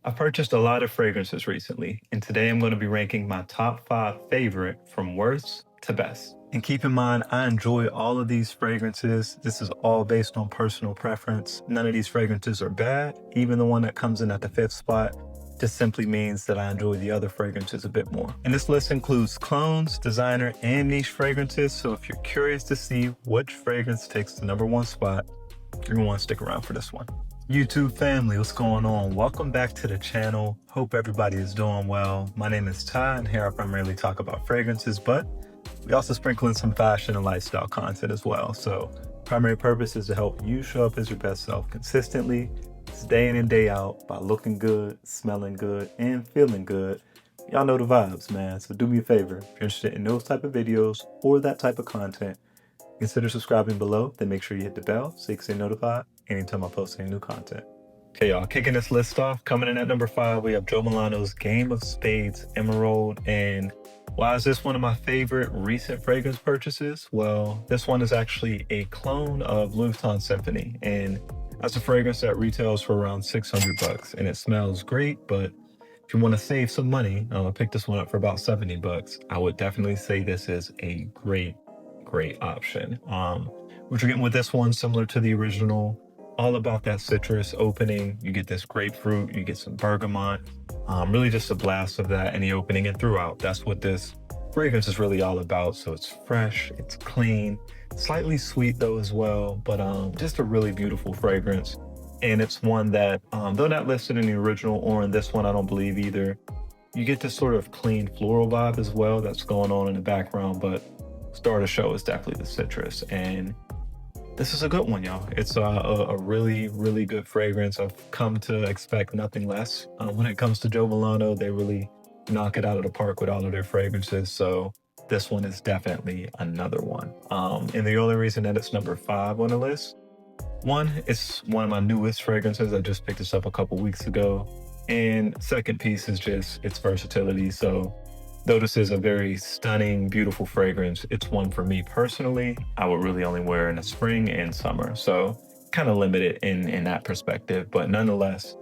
I've purchased a lot of fragrances recently, and today I'm going to be ranking my top 5 favorite from worst to best. And keep in mind, I enjoy all of these fragrances. This is all based on personal preference. None of these fragrances are bad. Even the one that comes in at the 5th spot just simply means that I enjoy the other fragrances a bit more. And this list includes clones, designer, and niche fragrances. So if you're curious to see which fragrance takes the #1 spot, you're gonna want to stick around for this one. YouTube family, what's going on? Welcome back to the channel. Hope everybody is doing well. My name is Ty, and here I primarily talk about fragrances, but we also sprinkle in some fashion and lifestyle content as well. So primary purpose is to help you show up as your best self consistently, day in and day out, by looking good, smelling good, and feeling good. Y'all know the vibes, man. So do me a favor, if you're interested in those type of videos or that type of content, consider subscribing below, then make sure you hit the bell so you can stay notified anytime I post any new content. Okay, y'all, kicking this list off, coming in at number 5, we have Joe Milano's Game of Spades Emerald. And why is this one of my favorite recent fragrance purchases? Well, this one is actually a clone of Louis Vuitton Symphony, and that's a fragrance that retails for around 600 bucks, and it smells great. But if you want to save some money, I picked this one up for about 70 bucks. I would definitely say this is a great option. What you're getting with this one, similar to the original, all about that citrus opening. You get this grapefruit, you get some bergamot, really just a blast of that in the opening and throughout. That's what this fragrance is really all about. So it's fresh, it's clean, slightly sweet though as well, but just a really beautiful fragrance. And it's one that, though not listed in the original or in this one, I don't believe either, you get this sort of clean floral vibe as well that's going on in the background, but star of the show is definitely the citrus. And this is a good one, y'all. It's a really good fragrance. I've come to expect nothing less when it comes to Joe Milano. They really knock it out of the park with all of their fragrances. So this one is definitely another one. And the only reason that it's number 5 on the list, one, it's one of my newest fragrances. I just picked this up a couple weeks ago. And second piece is just its versatility. So though this is a very stunning, beautiful fragrance, it's one for me personally, I would really only wear in the spring and summer. So kind of limited in that perspective, but nonetheless,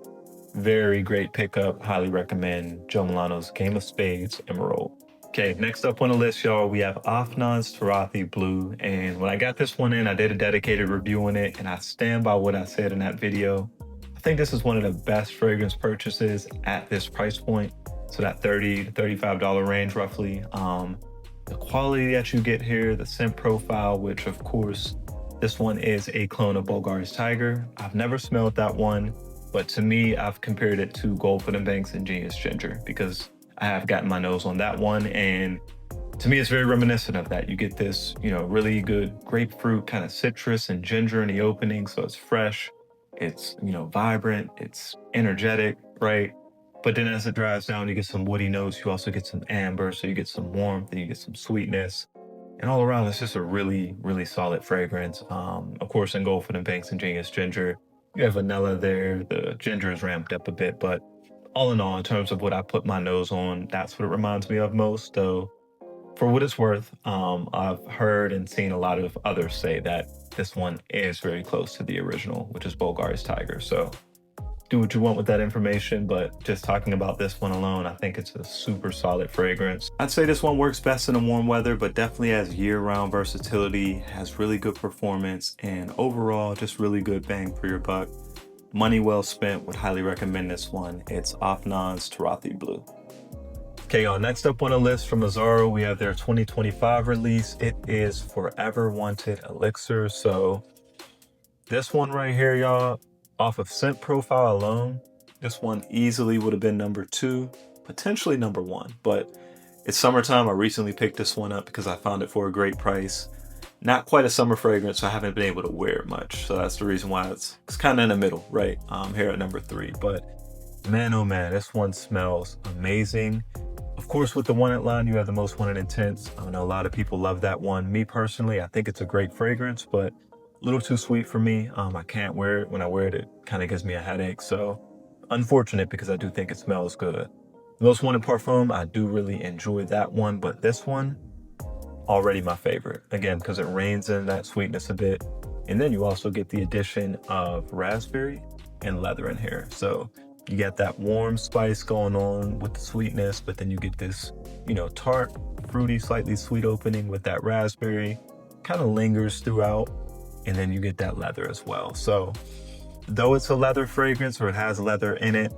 very great pickup. Highly recommend Joe Milano's Game of Spades Emerald. Okay, next up on the list, y'all, we have Afnan's Turathi Blue. And when I got this one in, I did a dedicated review on it, and I stand by what I said in that video. I think this is one of the best fragrance purchases at this price point. So that $30 to $35 range roughly. The quality that you get here, the scent profile, which of course, this one is a clone of Bulgari's Tiger. I've never smelled that one, but to me, I've compared it to Goldfoot & Banks and Genius Ginger because I have gotten my nose on that one. And to me, it's very reminiscent of that. You get this, really good grapefruit kind of citrus and ginger in the opening. So it's fresh, it's, vibrant, it's energetic, right? But then as it dries down, you get some woody notes. You also get some amber, so you get some warmth and you get some sweetness. And all around, it's just a really solid fragrance. Of course, in Goldfoot & Banks and Genius Ginger, you have vanilla there. The ginger is ramped up a bit, but all in all, in terms of what I put my nose on, that's what it reminds me of most. Though, for what it's worth, I've heard and seen a lot of others say that this one is very close to the original, which is Bulgari's Tiger. So do what you want with that information, but just talking about this one alone, I think it's a super solid fragrance. I'd say this one works best in the warm weather, but definitely has year-round versatility, has really good performance, and overall just really good bang for your buck. Money well spent, would highly recommend this one. It's Afnan's Turathi Blue. Okay, y'all, next up on the list from Azzaro, we have their 2025 release. It is Forever Wanted Elixir. So this one right here, y'all, off of scent profile alone, this one easily would have been number 2, potentially number 1, but it's summertime. I recently picked this one up because I found it for a great price. Not quite a summer fragrance, so I haven't been able to wear it much. So that's the reason why it's kind of in the middle, right? Here at number 3, but man, oh man, this one smells amazing. Of course, with the Wanted line, you have the Most Wanted Intense. I know a lot of people love that one. Me personally, I think it's a great fragrance, but a little too sweet for me. I can't wear it. When I wear it, it kind of gives me a headache. So unfortunate, because I do think it smells good. Most Wanted Parfum, I do really enjoy that one, but this one, already my favorite. Again, because it reins in that sweetness a bit. And then you also get the addition of raspberry and leather in here. So You got that warm spice going on with the sweetness, but then you get this, tart, fruity, slightly sweet opening with that raspberry, kind of lingers throughout, and then you get that leather as well. So though it's a leather fragrance or it has leather in it,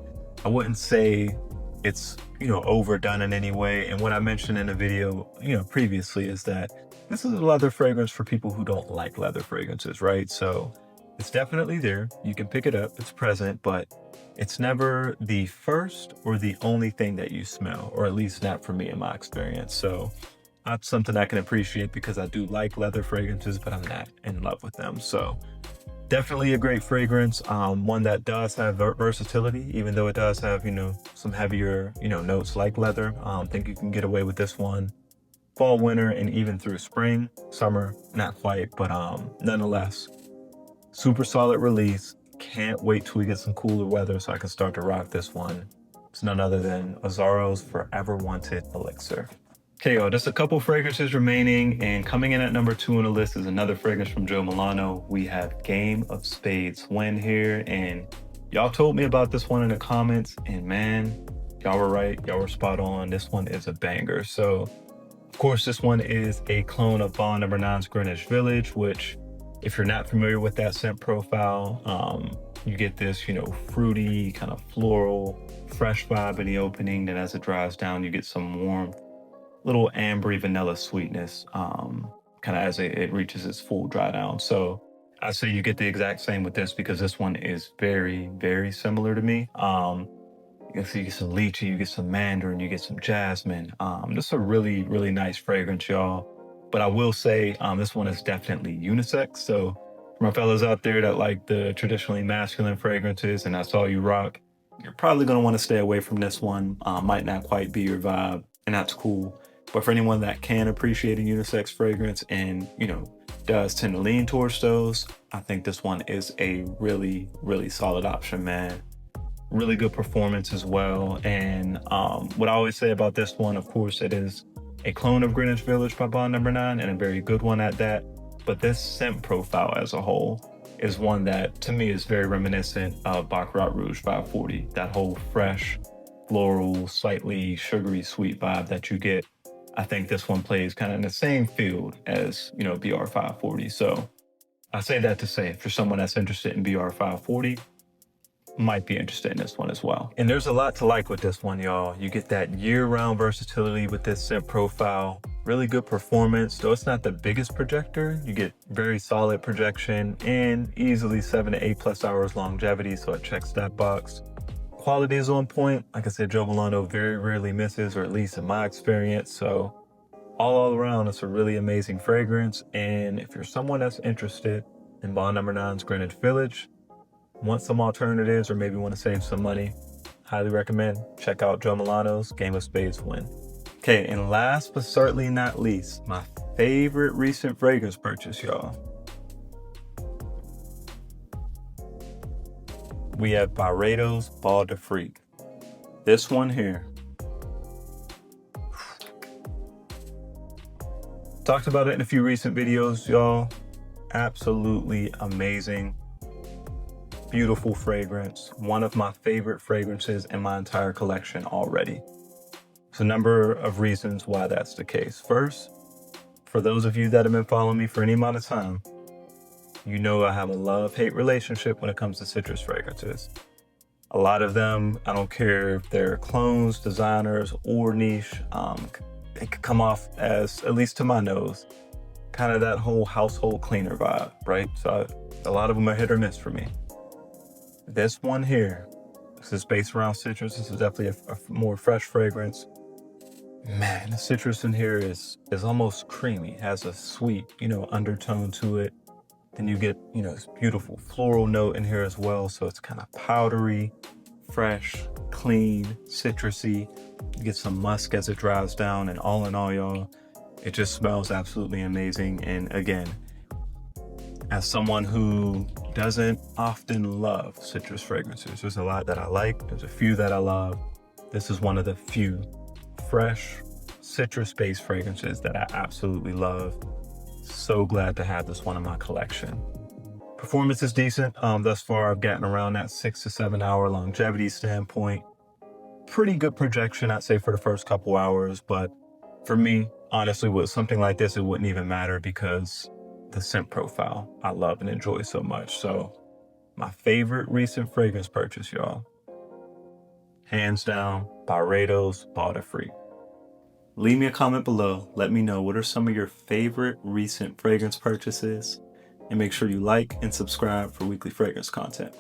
I wouldn't say it's, overdone in any way. And what I mentioned in the video, previously is that this is a leather fragrance for people who don't like leather fragrances, right? So it's definitely there. You can pick it up, it's present, but it's never the first or the only thing that you smell, or at least not for me in my experience. So that's something I can appreciate because I do like leather fragrances, but I'm not in love with them. So definitely a great fragrance, one that does have versatility, even though it does have, some heavier, notes like leather. I think you can get away with this one fall, winter, and even through spring, summer, not quite, but nonetheless, super solid release. Can't wait till we get some cooler weather so I can start to rock this one. It's none other than Azzaro's Forever Wanted Elixir. Okay, y'all, just a couple fragrances remaining, and coming in at number 2 on the list is another fragrance from Joe Milano. We have Game of Spades Win here, and y'all told me about this one in the comments, and man, y'all were right, y'all were spot on. This one is a banger. So, of course, this one is a clone of Bond No. 9's Greenwich Village, which, if you're not familiar with that scent profile, you get this, fruity, kind of floral, fresh vibe in the opening. Then as it dries down, you get some warm, little ambery vanilla sweetness, kind of as it reaches its full dry down. So I say you get the exact same with this because this one is very, very similar to me. You get some lychee, you get some mandarin, you get some jasmine. Just a really, really nice fragrance, y'all. But I will say this one is definitely unisex. So for my fellas out there that like the traditionally masculine fragrances, and that's all you rock, you're probably going to want to stay away from this one. Might not quite be your vibe, and that's cool. But for anyone that can appreciate a unisex fragrance and, does tend to lean towards those, I think this one is a really, really solid option, man. Really good performance as well. And what I always say about this one, of course, it is a clone of Greenwich Village by Bond No. 9, and a very good one at that. But this scent profile as a whole is one that, to me, is very reminiscent of Baccarat Rouge 540. That whole fresh, floral, slightly sugary, sweet vibe that you get. I think this one plays kind of in the same field as, BR 540. So I say that to say, for someone that's interested in BR 540, might be interested in this one as well. And there's a lot to like with this one, y'all. You get that year-round versatility with this scent profile, really good performance. Though it's not the biggest projector, you get very solid projection and easily 7 to 8+ hours longevity, so it checks that box. Quality is on point. Like I said, Joe Milano very rarely misses, or at least in my experience. So all around, it's a really amazing fragrance. And if you're someone that's interested in Bond No. 9's Greenwich Village, want some alternatives, or maybe want to save some money, highly recommend check out Joe Milano's Game of Spades Win. Okay, and last but certainly not least, my favorite recent fragrance purchase, y'all. We have Byredo Bal D'Afrique. This one here. Talked about it in a few recent videos, y'all. Absolutely amazing. Beautiful fragrance. One of my favorite fragrances in my entire collection already. There's a number of reasons why that's the case. First, for those of you that have been following me for any amount of time, you know I have a love-hate relationship when it comes to citrus fragrances. A lot of them, I don't care if they're clones, designers, or niche, they could come off as, at least to my nose, kind of that whole household cleaner vibe, right? So a lot of them are hit or miss for me. This one here, this is based around citrus. This is definitely a more fresh fragrance. Man, the citrus in here is almost creamy. It has a sweet, undertone to it. Then you get, this beautiful floral note in here as well. So it's kind of powdery, fresh, clean, citrusy. You get some musk as it dries down, and all in all, y'all, it just smells absolutely amazing. And again, as someone who doesn't often love citrus fragrances, there's a lot that I like, there's a few that I love. This is one of the few fresh citrus-based fragrances that I absolutely love. So glad to have this one in my collection. Performance is decent. Thus far, I've gotten around that 6 to 7 hour longevity standpoint. Pretty good projection, I'd say, for the first couple hours. But for me, honestly, with something like this, it wouldn't even matter because the scent profile I love and enjoy so much. So my favorite recent fragrance purchase, y'all, hands down, Byredo Bal D'Afrique. Leave me a comment below. Let me know what are some of your favorite recent fragrance purchases. And make sure you like and subscribe for weekly fragrance content.